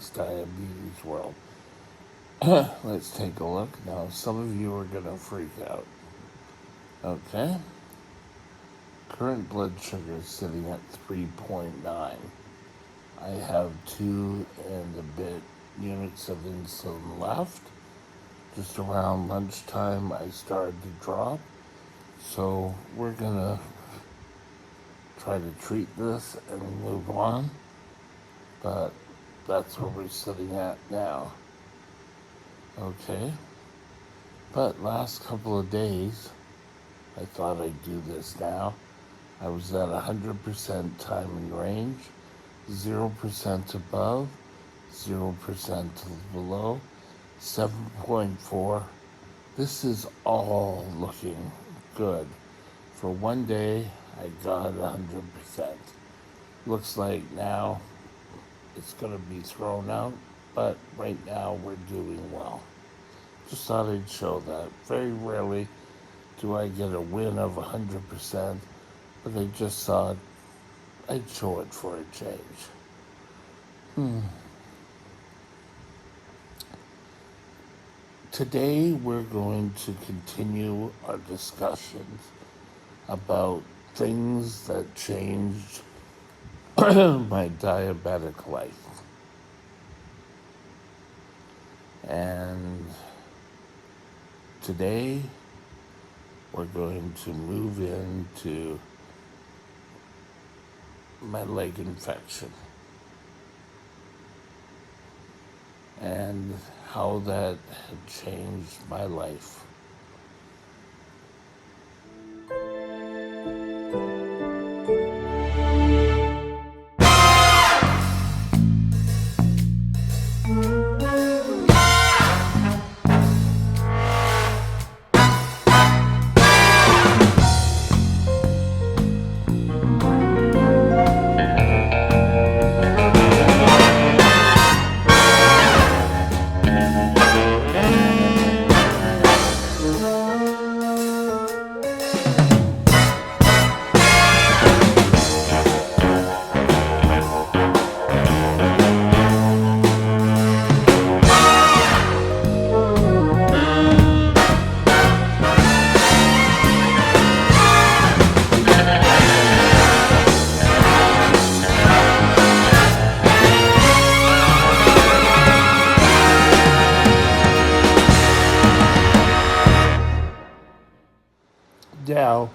Mike's Diabetes World. Let's take a look. Now, some of you are going to freak out. Okay? Current blood sugar is sitting at 3.9. I have 2 and a bit units of insulin left. Just around lunchtime, I started to drop. So we're going to try to treat this and move on. But that's where we're sitting at now. Okay? But last couple of days, I thought I'd do this now. I was at 100% time and range, 0% above, 0% below, 7.4. This is all looking good. For one day, I got 100%. Looks like now it's going to be thrown out, but right now we're doing well. Just thought I'd show that. Very rarely do I get a win of 100%, but I just thought I'd show it for a change. Today we're going to continue our discussions about things that changed my diabetic life. And today we're going to move into my leg infection and how that had changed my life. Now,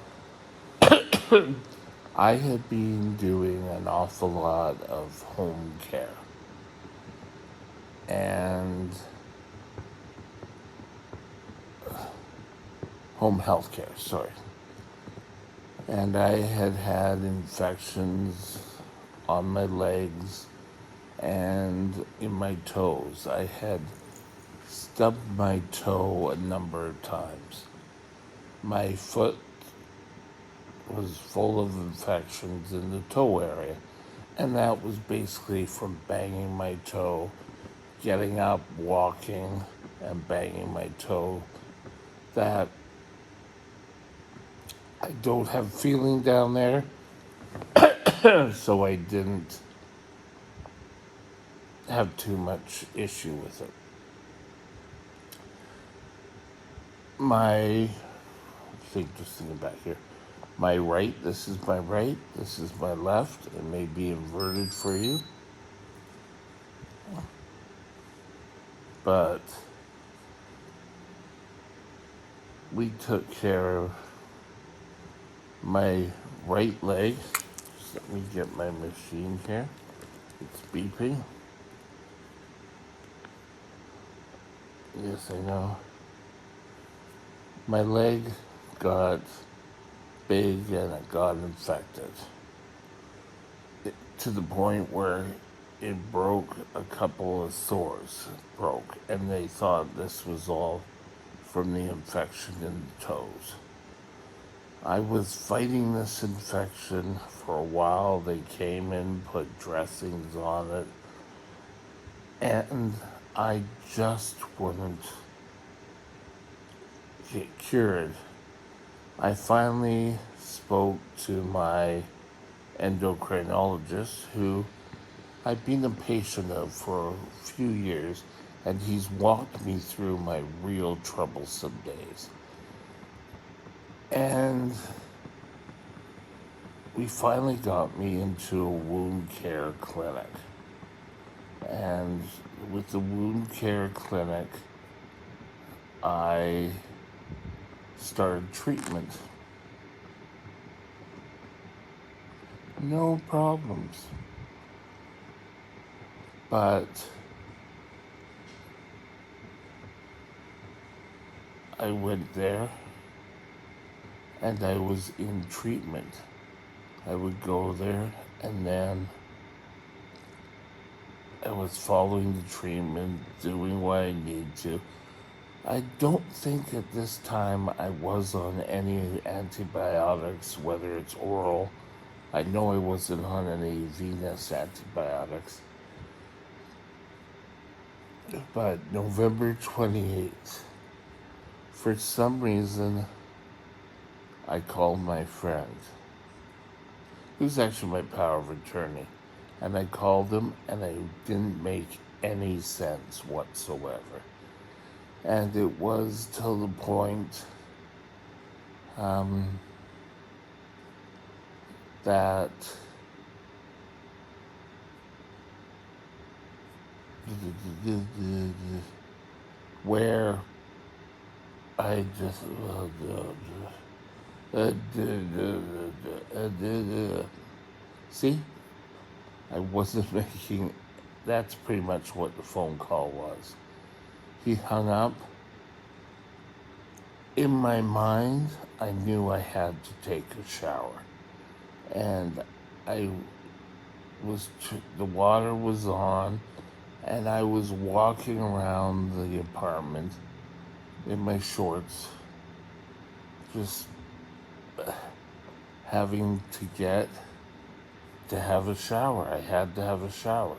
I had been doing an awful lot of home care and home health care, sorry. And I had had infections on my legs and in my toes. I had stubbed my toe a number of times. My foot was full of infections in the toe area, and that was basically from banging my toe, getting up, walking, and banging my toe. That I don't have feeling down there, so I didn't have too much issue with it. Just thinking back here, my right, this is my right, this is my left. It may be inverted for you, but we took care of my right leg. Just let me get my machine here. It's beeping. Yes, I know. My leg got big and it got infected to the point where it broke a couple of sores, and they thought this was all from the infection in the toes. I was fighting this infection for a while. They came in, put dressings on it, and I just wouldn't get cured. I finally spoke to my endocrinologist, who I've been a patient of for a few years, and he's walked me through my real troublesome days. And we finally got me into a wound care clinic. And with the wound care clinic, I started treatment. No problems. But I went there and I was in treatment. I would go there and then I was following the treatment, doing what I need to. I don't think at this time I was on any antibiotics, whether it's oral. I know I wasn't on any venous antibiotics. But November 28th, for some reason, I called my friend, who's actually my power of attorney, and I called him and I didn't make any sense whatsoever. And it was till the point that where I just see, I wasn't making. That's pretty much what the phone call was. He hung up. In my mind, I knew I had to take a shower, and I the water was on, and I was walking around the apartment in my shorts, just having to have a shower. I had to have a shower.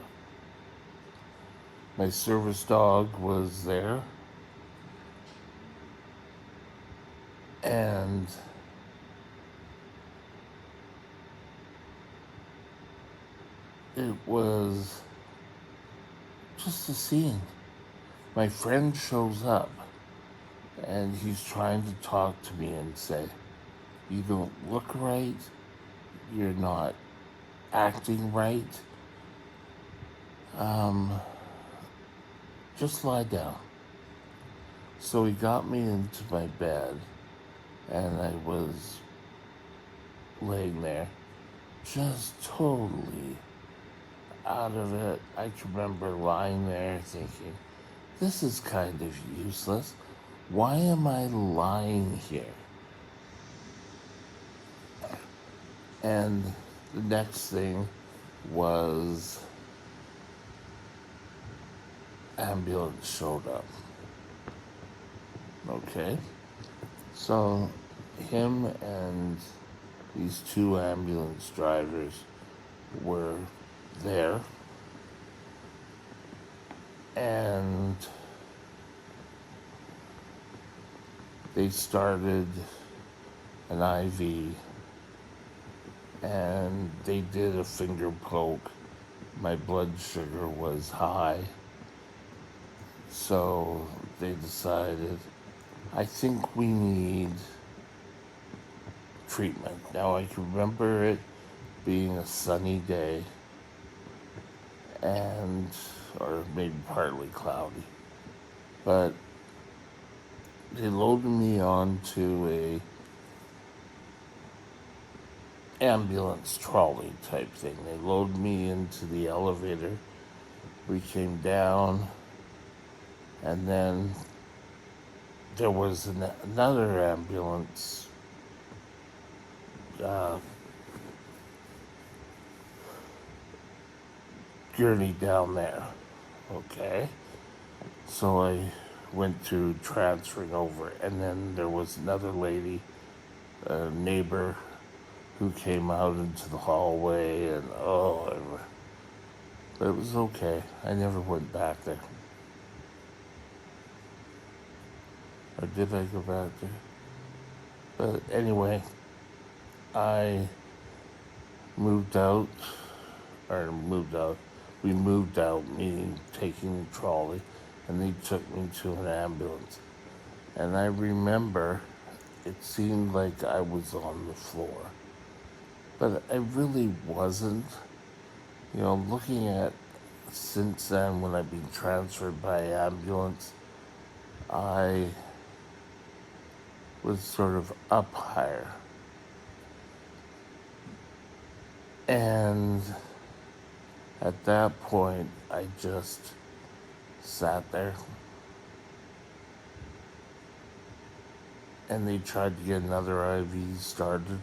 My service dog was there, and it was just a scene. My friend shows up, and he's trying to talk to me and say, "You don't look right, you're not acting right, just lie down." So he got me into my bed, and I was laying there, just totally out of it. I can remember lying there thinking, this is kind of useless. Why am I lying here? And the next thing was ambulance showed up. Okay. So him and these two ambulance drivers were there, and they started an IV, and they did a finger poke. My blood sugar was high, so they decided, I think we need treatment. Now I can remember it being a sunny day, and or maybe partly cloudy, but they loaded me onto a ambulance trolley type thing. They loaded me into the elevator. We came down, and then there was another ambulance gurney down there. Okay. So I went through transferring over, and then there was another lady, a neighbor, who came out into the hallway, and but it was okay. I never went back there. Or did I go back there? But anyway, I moved out. we moved out, me taking the trolley, and they took me to an ambulance. And I remember it seemed like I was on the floor, but I really wasn't. You know, looking at since then when I've been transferred by ambulance, I was sort of up higher. And at that point, I just sat there and they tried to get another IV started.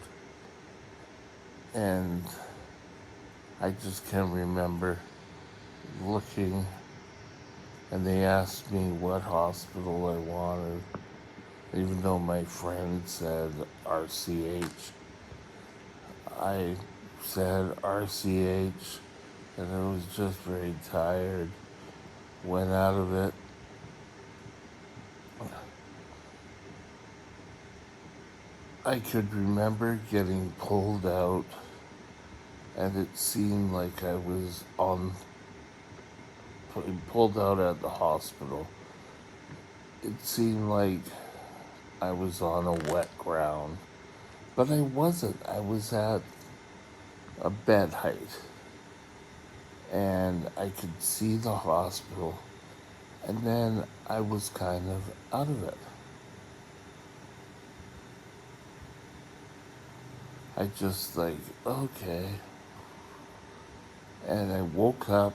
And I just can't remember looking, and they asked me what hospital I wanted, even though my friend said RCH. I said RCH, and I was just very tired. Went out of it. I could remember getting pulled out, and it seemed like I was pulled out at the hospital. It seemed like I was on a wet ground, but I wasn't. I was at a bed height, and I could see the hospital, and then I was kind of out of it. I just like, okay. And I woke up.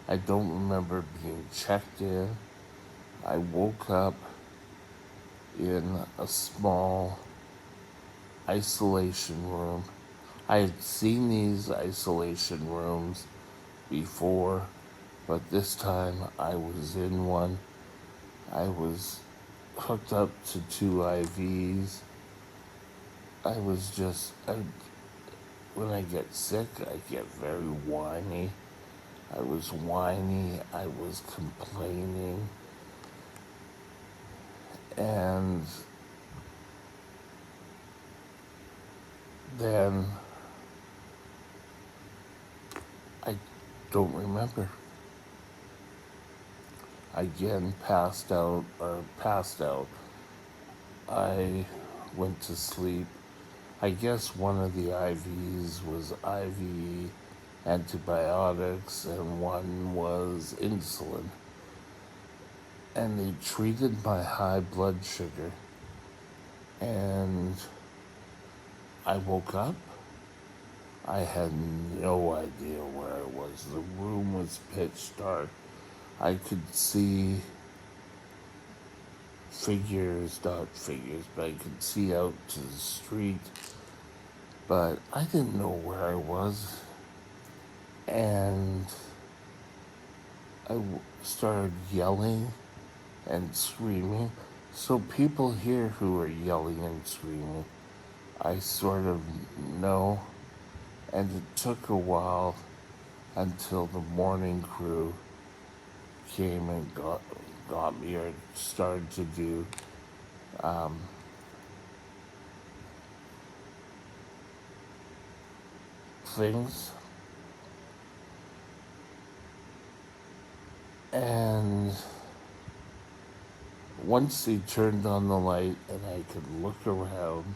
I don't remember being checked in. I woke up in a small isolation room. I had seen these isolation rooms before, but this time I was in one. I was hooked up to 2 IVs. When I get sick, I get very whiny. I was whiny, I was complaining, and then I don't remember. I again passed out. I went to sleep. I guess one of the IVs was IV antibiotics and one was insulin. And they treated my high blood sugar. And I woke up. I had no idea where I was. The room was pitch dark. I could see figures, not figures, but I could see out to the street. But I didn't know where I was. And I started yelling and screaming. So people here who are yelling and screaming, I sort of know. And it took a while until the morning crew came and got me, or started to do things. And once they turned on the light and I could look around,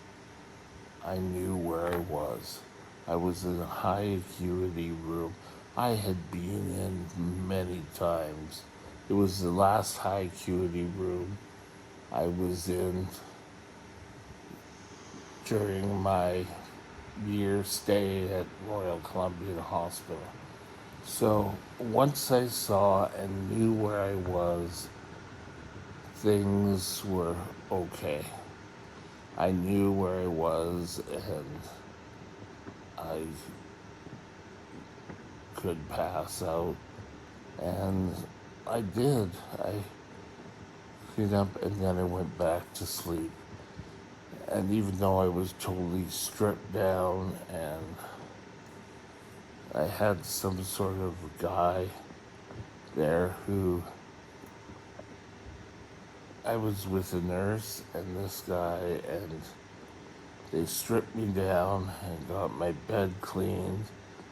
I knew where I was. I was in a high acuity room. I had been in many times. It was the last high acuity room I was in during my year stay at Royal Columbian Hospital. So once I saw and knew where I was, things were okay. I knew where I was and I could pass out. And I did. I cleaned up and then I went back to sleep. And even though I was totally stripped down and I had some sort of guy there who I was with a nurse and this guy, and they stripped me down and got my bed cleaned.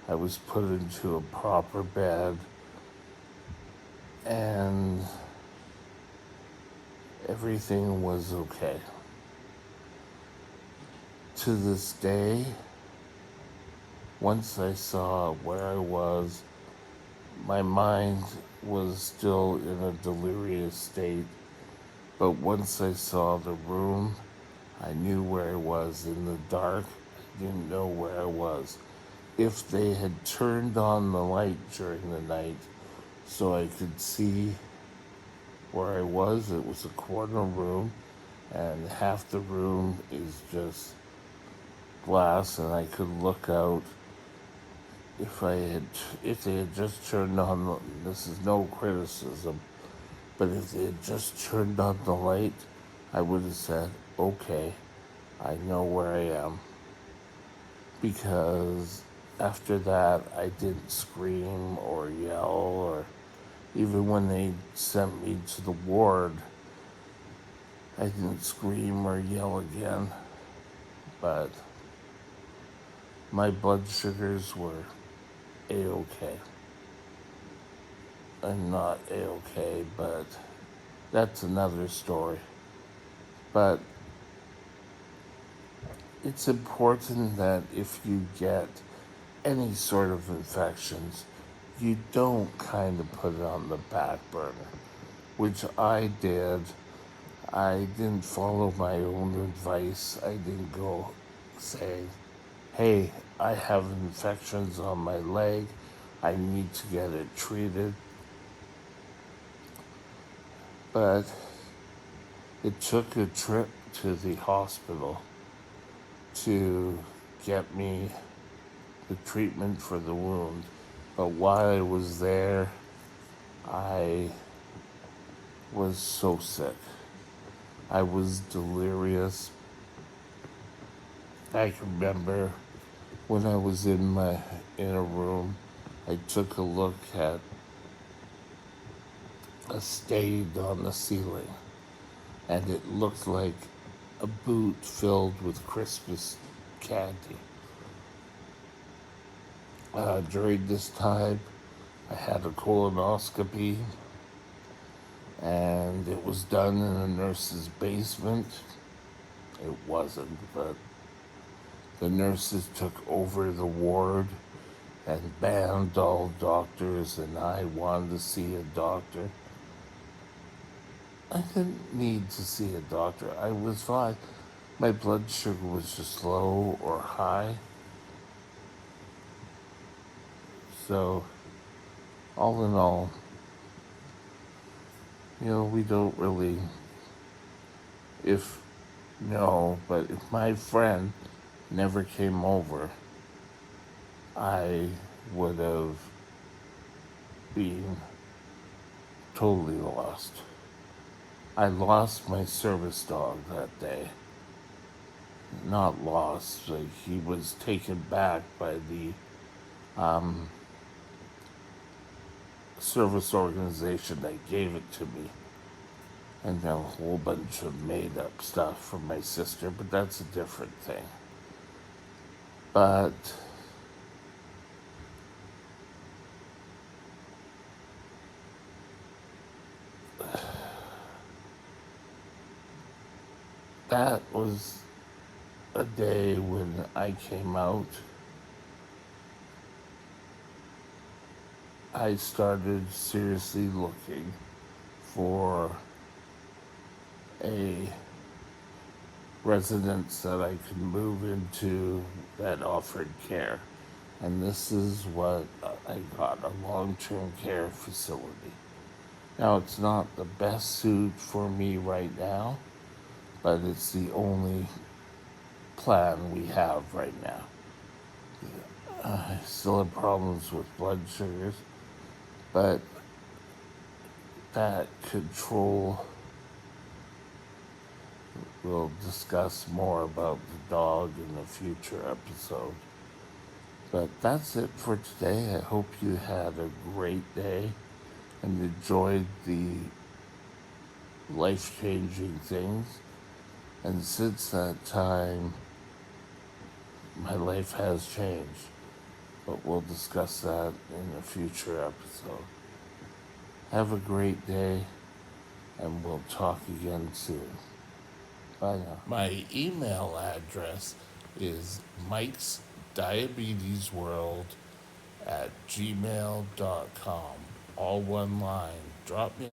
I was put into a proper bed, and everything was okay. To this day, once I saw where I was, my mind was still in a delirious state, but once I saw the room, I knew where I was. In the dark, I didn't know where I was. If they had turned on the light during the night so I could see where I was, it was a corner room, and half the room is just glass, and I could look out. If they had just turned on this is no criticism, but if they had just turned on the light, I would have said, okay, I know where I am. Because after that, I didn't scream or yell, or even when they sent me to the ward, I didn't scream or yell again. But my blood sugars were A-okay. I'm not A-okay, but that's another story. But it's important that if you get any sort of infections, you don't kind of put it on the back burner, which I did. I didn't follow my own advice. I didn't go say, hey, I have infections on my leg. I need to get it treated. But it took a trip to the hospital to get me the treatment for the wound. But while I was there, I was so sick. I was delirious. I can remember when I was in a room, I took a look at a stain on the ceiling, and it looked like a boot filled with Christmas candy. During this time, I had a colonoscopy, and it was done in a nurse's basement. It wasn't, but the nurses took over the ward and banned all doctors, and I wanted to see a doctor. I didn't need to see a doctor. I was fine. My blood sugar was just low or high. So, all in all, we don't really, but if my friend never came over, I would have been totally lost. I lost my service dog that day. Not lost, like he was taken back by the service organization that gave it to me. And a whole bunch of made up stuff from my sister, but that's a different thing. But that was a day when I came out. I started seriously looking for a residence that I could move into that offered care. And this is what I got, a long-term care facility. Now, it's not the best suit for me right now, but it's the only plan we have right now. I still have problems with blood sugars, but that control, we'll discuss more about the dog in a future episode. But that's it for today. I hope you had a great day and enjoyed the life-changing things. And since that time, my life has changed. but we'll discuss that in a future episode. Have a great day, and we'll talk again soon. Bye now. My email address is mikesdiabetesworld@gmail.com. All one line. Drop me